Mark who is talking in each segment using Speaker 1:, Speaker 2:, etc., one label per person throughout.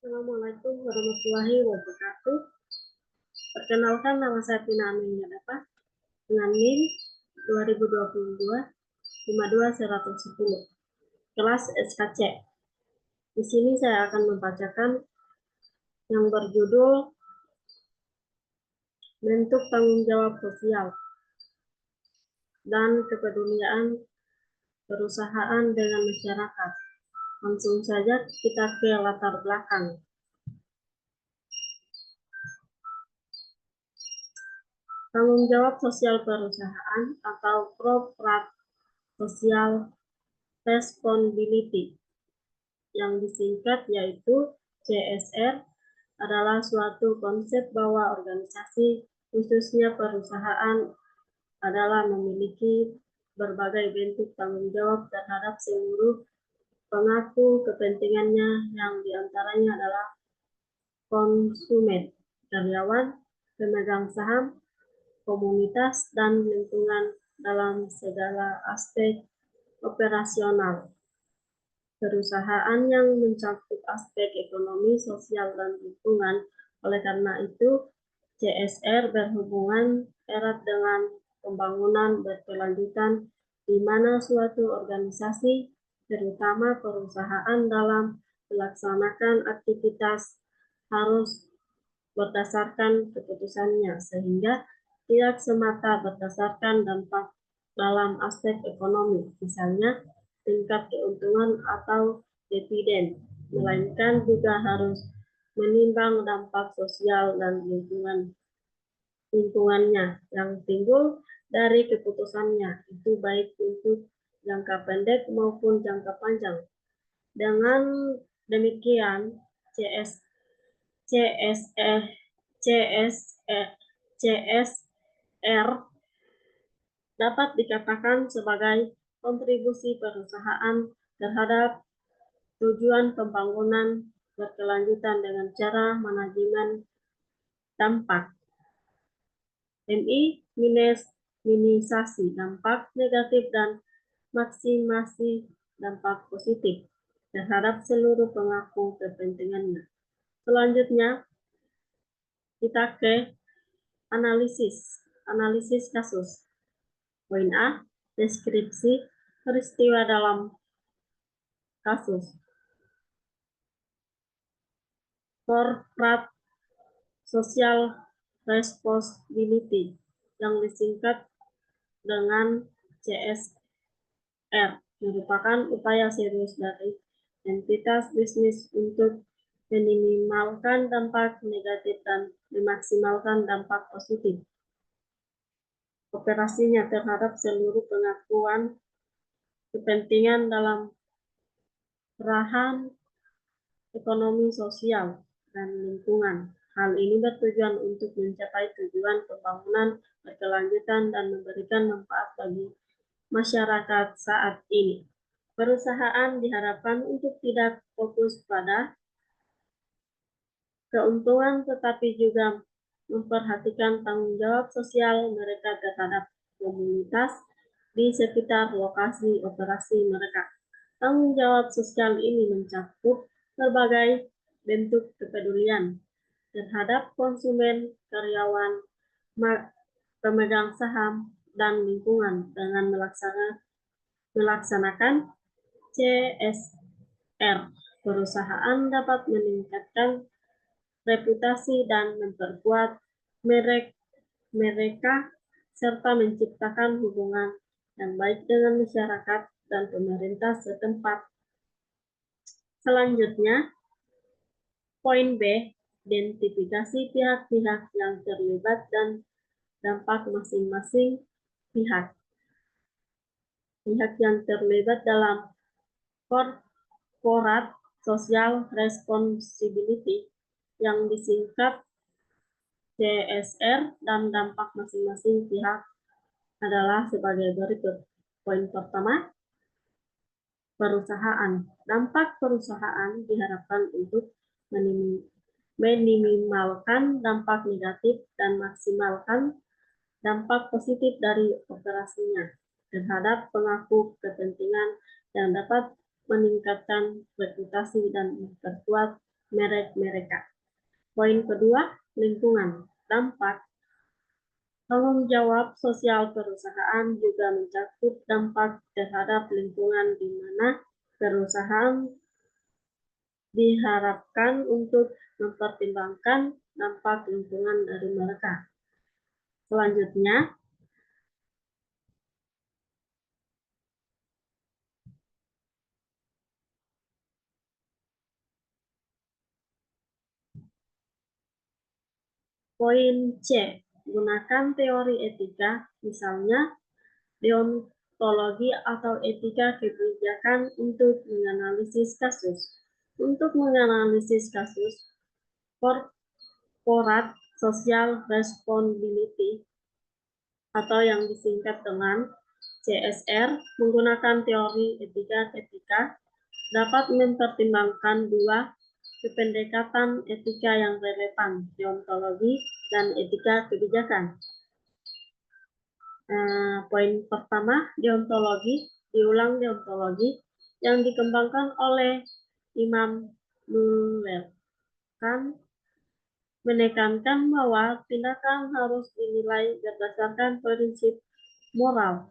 Speaker 1: Assalamualaikum warahmatullahi wabarakatuh. Perkenalkan, nama saya Tina Aminya Dapat dengan NIM 2022 52110 kelas SKC. Di sini saya akan membacakan yang berjudul bentuk tanggung jawab sosial dan kepedulian perusahaan dengan masyarakat. Langsung saja kita ke latar belakang. Tanggung jawab sosial perusahaan atau corporate social responsibility yang disingkat yaitu CSR adalah suatu konsep bahwa organisasi, khususnya perusahaan, adalah memiliki berbagai bentuk tanggung jawab terhadap seluruh pemangku kepentingannya yang diantaranya adalah konsumen, karyawan, pemegang saham, komunitas, dan lingkungan dalam segala aspek operasional. Perusahaan yang mencakup aspek ekonomi, sosial, dan lingkungan. Oleh karena itu, CSR berhubungan erat dengan pembangunan berkelanjutan di mana suatu organisasi, terutama perusahaan dalam melaksanakan aktivitas harus berdasarkan keputusannya, sehingga tidak semata berdasarkan dampak dalam aspek ekonomi, misalnya tingkat keuntungan atau dividen, melainkan juga harus menimbang dampak sosial dan lingkungannya yang timbul dari keputusannya, itu baik untuk jangka pendek maupun jangka panjang. Dengan demikian, CSR dapat dikatakan sebagai kontribusi perusahaan terhadap tujuan pembangunan berkelanjutan dengan cara manajemen dampak. Minimalisasi dampak negatif dan maksimasi dampak positif terhadap seluruh pemangku kepentingannya. Selanjutnya, kita ke analisis kasus. Poin A, deskripsi peristiwa dalam kasus. Corporate social responsibility yang disingkat dengan CSR merupakan upaya serius dari entitas bisnis untuk meminimalkan dampak negatif dan memaksimalkan dampak positif operasinya terhadap seluruh pengakuan kepentingan dalam perahan ekonomi, sosial, dan lingkungan. Hal ini bertujuan untuk mencapai tujuan pembangunan berkelanjutan dan memberikan manfaat bagi masyarakat saat ini. Perusahaan diharapkan untuk tidak fokus pada keuntungan tetapi juga memperhatikan tanggung jawab sosial mereka terhadap komunitas di sekitar lokasi operasi mereka. Tanggung jawab sosial ini mencakup berbagai bentuk kepedulian terhadap konsumen, karyawan, pemegang saham, dan lingkungan dengan melaksanakan CSR. Perusahaan dapat meningkatkan reputasi dan memperkuat mereka serta menciptakan hubungan yang baik dengan masyarakat dan pemerintah setempat. Selanjutnya, poin B, identifikasi pihak-pihak yang terlibat dan dampak masing-masing pihak. Pihak yang terlibat dalam corporate social responsibility yang disingkat CSR dan dampak masing-masing pihak adalah sebagai berikut. Poin pertama, perusahaan. Dampak perusahaan diharapkan untuk meminimalkan dampak negatif dan maksimalkan dampak positif dari operasinya terhadap pemangku kepentingan yang dapat meningkatkan reputasi dan memperkuat merek mereka. Poin kedua, lingkungan. Dampak. Tanggung jawab sosial perusahaan juga mencakup dampak terhadap lingkungan di mana perusahaan diharapkan untuk mempertimbangkan dampak lingkungan dari mereka. Selanjutnya, poin C, gunakan teori etika, misalnya deontologi atau etika kebijakan untuk menganalisis kasus. Untuk menganalisis kasus, corporate social responsibility atau yang disingkat dengan CSR menggunakan teori etika dapat mempertimbangkan dua pendekatan etika yang relevan, deontologi dan etika kebijakan. Poin pertama, deontologi, diulang deontologi yang dikembangkan oleh Imam Nuller menekankan bahwa tindakan harus dinilai berdasarkan prinsip moral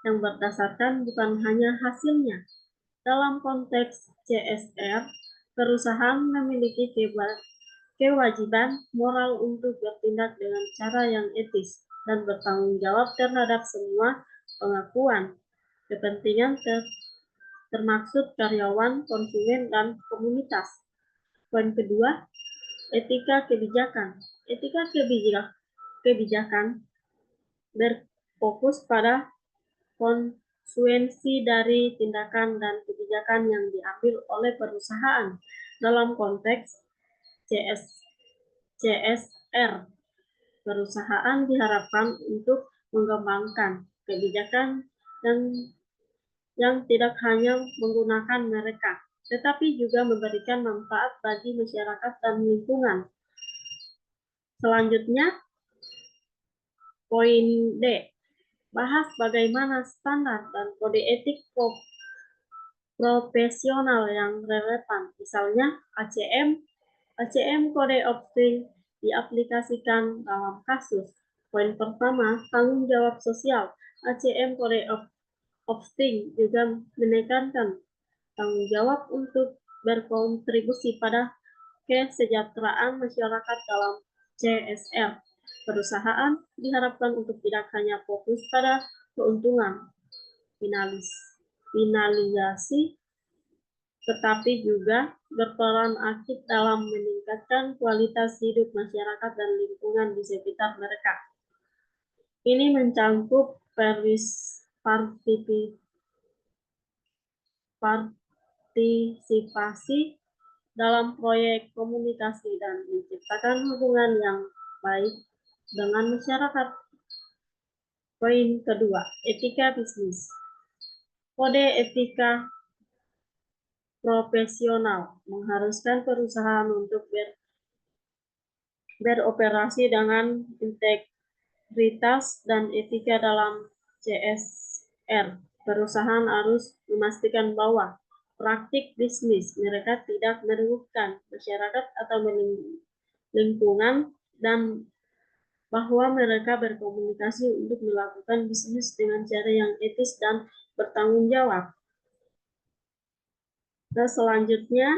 Speaker 1: yang berdasarkan bukan hanya hasilnya. Dalam konteks CSR, perusahaan memiliki kewajiban moral untuk bertindak dengan cara yang etis dan bertanggung jawab terhadap semua pengakuan, kepentingan termaksud karyawan, konsumen, dan komunitas. Poin kedua, etika kebijakan. Etika kebijakan berfokus pada konsekuensi dari tindakan dan kebijakan yang diambil oleh perusahaan dalam konteks CSR. Perusahaan diharapkan untuk mengembangkan kebijakan yang tidak hanya menggunakan mereka, tetapi juga memberikan manfaat bagi masyarakat dan lingkungan. Selanjutnya, poin D, bahas bagaimana standar dan kode etik profesional yang relevan, misalnya ACM Code of Ethics diaplikasikan dalam kasus. Poin pertama, tanggung jawab sosial. ACM Code of Ethics juga menekankan tanggung jawab untuk berkontribusi pada kesejahteraan masyarakat dalam CSR. Perusahaan diharapkan untuk tidak hanya fokus pada keuntungan finalisasi, tetapi juga berperan aktif dalam meningkatkan kualitas hidup masyarakat dan lingkungan di sekitar mereka. Ini mencakup partisipasi dalam proyek komunikasi dan menciptakan hubungan yang baik dengan masyarakat. Poin kedua, etika bisnis. Kode etika profesional mengharuskan perusahaan untuk beroperasi dengan integritas dan etika dalam CSR. Perusahaan harus memastikan bahwa praktik bisnis mereka tidak merugikan masyarakat atau lingkungan dan bahwa mereka berkomunikasi untuk melakukan bisnis dengan cara yang etis dan bertanggung jawab. Dan selanjutnya,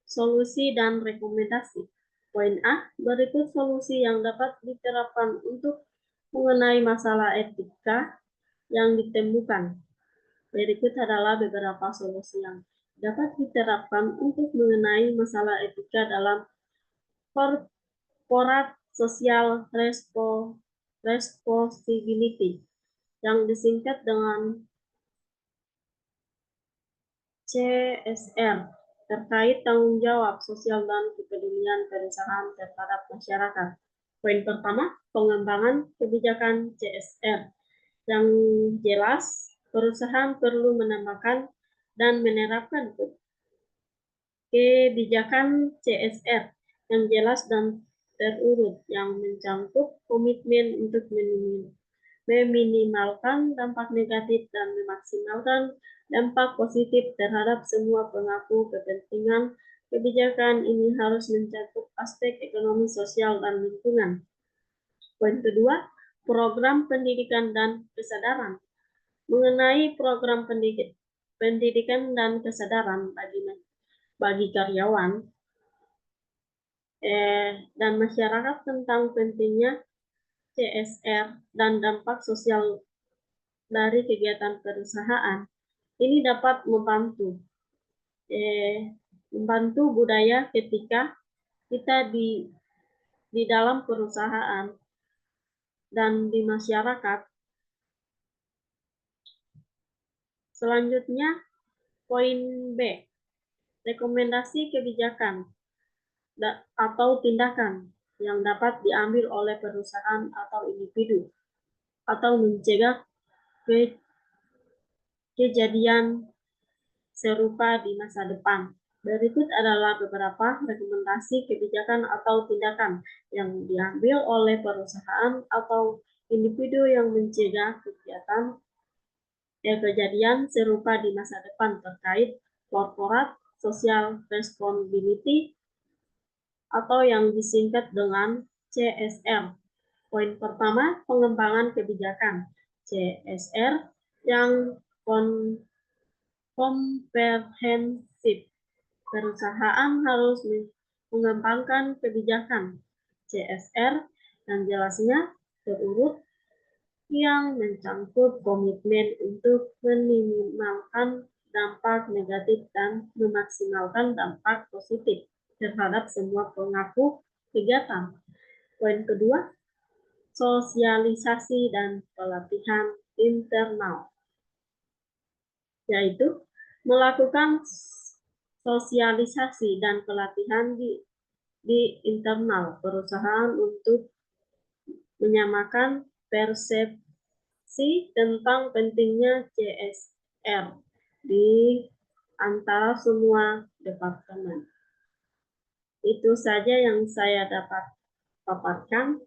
Speaker 1: solusi dan rekomendasi. Poin A, berikut solusi yang dapat diterapkan untuk mengenai masalah etika yang ditemukan. Berikut adalah beberapa solusi yang dapat diterapkan untuk mengenai masalah etika dalam corporate social responsibility yang disingkat dengan CSR terkait tanggung jawab sosial dan kepedulian perusahaan terhadap masyarakat. Poin pertama, pengembangan kebijakan CSR. Yang jelas, perusahaan perlu menambahkan dan menerapkan kebijakan CSR yang jelas dan terurut yang mencakup komitmen untuk meminimalkan dampak negatif dan memaksimalkan dampak positif terhadap semua pemangku kepentingan Kebijakan ini harus mencakup aspek ekonomi, sosial, dan lingkungan. Poin kedua, program pendidikan dan kesadaran. Mengenai program pendidikan dan kesadaran bagi karyawan dan masyarakat tentang pentingnya CSR dan dampak sosial dari kegiatan perusahaan, ini dapat membantu budaya ketika kita di dalam perusahaan dan di masyarakat. Selanjutnya, poin B, rekomendasi kebijakan atau tindakan yang dapat diambil oleh perusahaan atau individu atau mencegah kejadian serupa di masa depan. Berikut adalah beberapa rekomendasi kebijakan atau tindakan yang diambil oleh perusahaan atau individu yang mencegah kejadian serupa di masa depan terkait corporate social responsibility atau yang disingkat dengan CSR. Poin pertama, pengembangan kebijakan. CSR yang komprehensif. Perusahaan harus mengembangkan kebijakan CSR yang jelasnya terurut yang mencangkup komitmen untuk meminimalkan dampak negatif dan memaksimalkan dampak positif terhadap semua pelaku kegiatan. Poin kedua, sosialisasi dan pelatihan internal, yaitu melakukan sosialisasi dan pelatihan di internal perusahaan untuk menyamakan persepsi tentang pentingnya CSR di antara semua departemen. Itu saja yang saya dapat paparkan.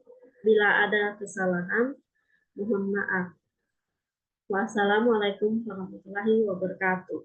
Speaker 1: Bila ada kesalahan, mohon maaf. Wassalamualaikum warahmatullahi wabarakatuh.